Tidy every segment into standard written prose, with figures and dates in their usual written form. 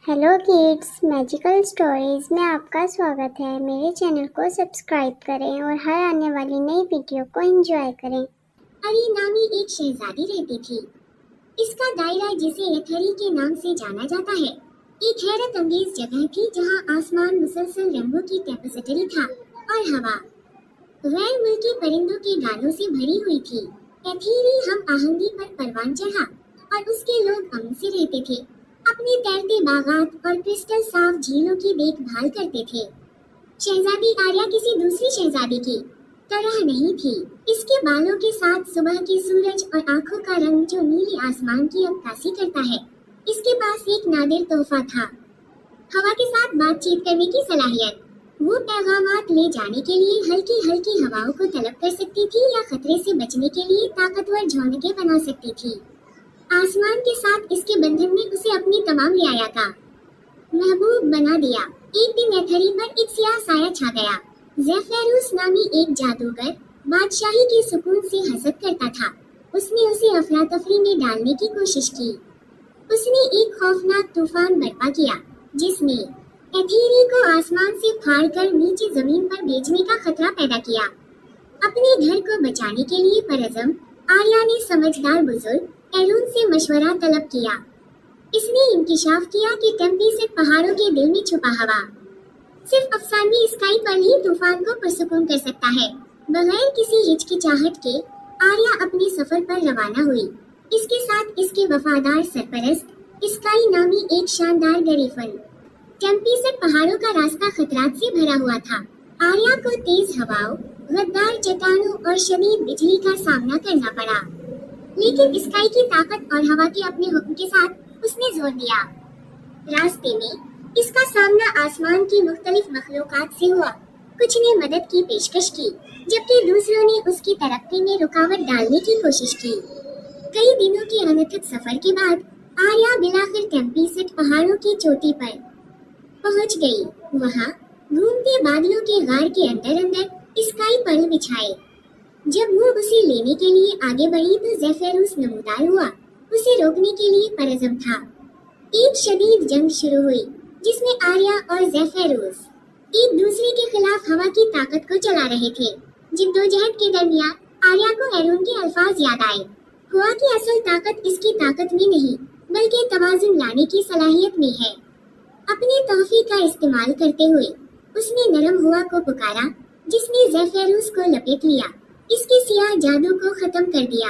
Hello kids, magical stories में आपका स्वागत है। मेरे चैनल को सब्सक्राइब करें और हर आने वाली नई वीडियो को एंजॉय करें। अरी नामी एक शहजादी रहती थी। इसका दायरा जिसे एथरी के नाम से जाना जाता है एक हैरत अंगेज जगह थी जहाँ आसमान मुसलसल रंगों की टेपेस्ट्री था और हवा गैर मुल्की परिंदों के गानों से भरी हुई थी। एथेरी हम आहंगी पर परवान चढ़ा और उसके लोग अमन से रहते थे, अपने तैरते बागात और क्रिस्टल साफ झीलों की देखभाल करते थे। शहजादी आर्या किसी दूसरी शहजादी की तरह नहीं थी। इसके बालों के साथ सुबह के सूरज और आंखों का रंग जो नीले आसमान की अक्कासी करता है। इसके पास एक नादिर तोहफा था, हवा के साथ बातचीत करने की सलाहियत। वो पैगामात ले जाने के लिए हल्की हल्की हवाओं को तलब कर सकती थी या खतरे से बचने के लिए ताकतवर झोंके बना सकती थी। आसमान के साथ इसके बंधन ने उसे अपनी तमाम रियाया का महबूब बना दिया। एक दिन एथरी पर एक सियाह साया छा गया। ज़ेफेरुस नामी एक जादूगर बादशाही के सुकून से हसद करता था। उसने उसे अफरा तफरी में डालने की कोशिश की। उसने एक खौफनाक तूफान बर्पा किया जिसने एथेरी को आसमान से फाड़कर नीचे जमीन पर भेजने का खतरा पैदा किया। अपने घर को बचाने के लिए परअज़म आर्या ने समझदार बुजुर्ग एरून से मशवरा तलब किया। इसने इंकिशाफ किया कि टेम्पीसेट पहाड़ों के दिल में छुपा हवा सिर्फ अफसानी स्काई पर ही तूफान को पुरसुकून कर सकता है। बगैर किसी हिचकिचाहट के आर्या अपने सफर पर रवाना हुई। इसके साथ इसके वफादार सरपरस्त स्काई नामी एक शानदार गरीफन। टेम्पीसेट पहाड़ों का रास्ता खतरात से भरा हुआ था। आर्या को तेज हवाओं, गद्दार चट्टानों और शदीद बिजली का सामना करना पड़ा, लेकिन स्काई की ताकत और हवा के अपने हुक्म के साथ उसने जोर दिया। रास्ते में इसका सामना आसमान की मुख्तलिफ मखलूकात से हुआ। कुछ ने मदद की पेशकश की जबकि दूसरों ने उसकी तरक्की में रुकावट डालने की कोशिश की। कई दिनों के अनथक सफर के बाद आर्या बिलाखिर टेम्पीसेट पहाड़ों की चोटी पर पहुंच गई। वहां घूमते बादलों के गार के अंदर अंदर स्काई पर बिछाए। जब वो उसे लेने के लिए आगे बढ़ी तो ज़ेफेरुस नमूदार हुआ। उसे रोकने के लिए परअज़म था। एक शदीद जंग शुरू हुई जिसमें आर्या और ज़ेफेरुस एक दूसरे के खिलाफ हवा की ताकत को चला रहे थे। जिद्दोजहद के दरमियान आर्या को एरून के अल्फाज याद आए। हुआ कि असल ताकत इसकी ताकत में नहीं बल्कि तवाज़ुन लाने की सलाहियत में है। अपने तोहफे का इस्तेमाल करते हुए उसने नरम हुआ को पुकारा जिसने ज़ेफेरुस को लपेट लिया। इसके सियाह जादू को खत्म कर दिया।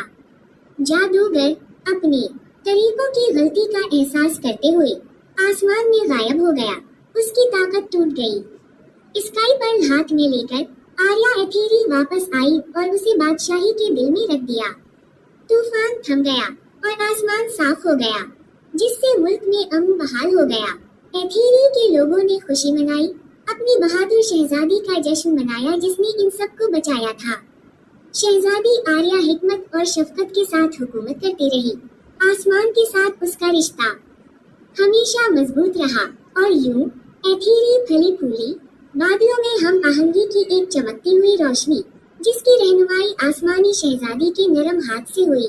जादूगर अपने तरीकों की गलती का एहसास करते हुए आसमान में गायब हो गया। उसकी ताकत टूट गई। स्काई पर हाथ में लेकर आर्या एथेरी वापस आई और उसे बादशाही के दिल में रख दिया। तूफान थम गया और आसमान साफ हो गया जिससे मुल्क में अमन बहाल हो गया। एथेरी के लोगों ने खुशी मनाई, अपनी बहादुर शहजादी का जश्न मनाया जिसने इन सबको बचाया था। शहजादी आर्या हिकमत और शफकत के साथ हुकूमत करती रही। आसमान के साथ उसका रिश्ता हमेशा मजबूत रहा और यूं एथेरी फली फूली। बादलों में हम आहंगी की एक चमकती हुई रोशनी जिसकी रहनुमाई आसमानी शहजादी के नरम हाथ से हुई।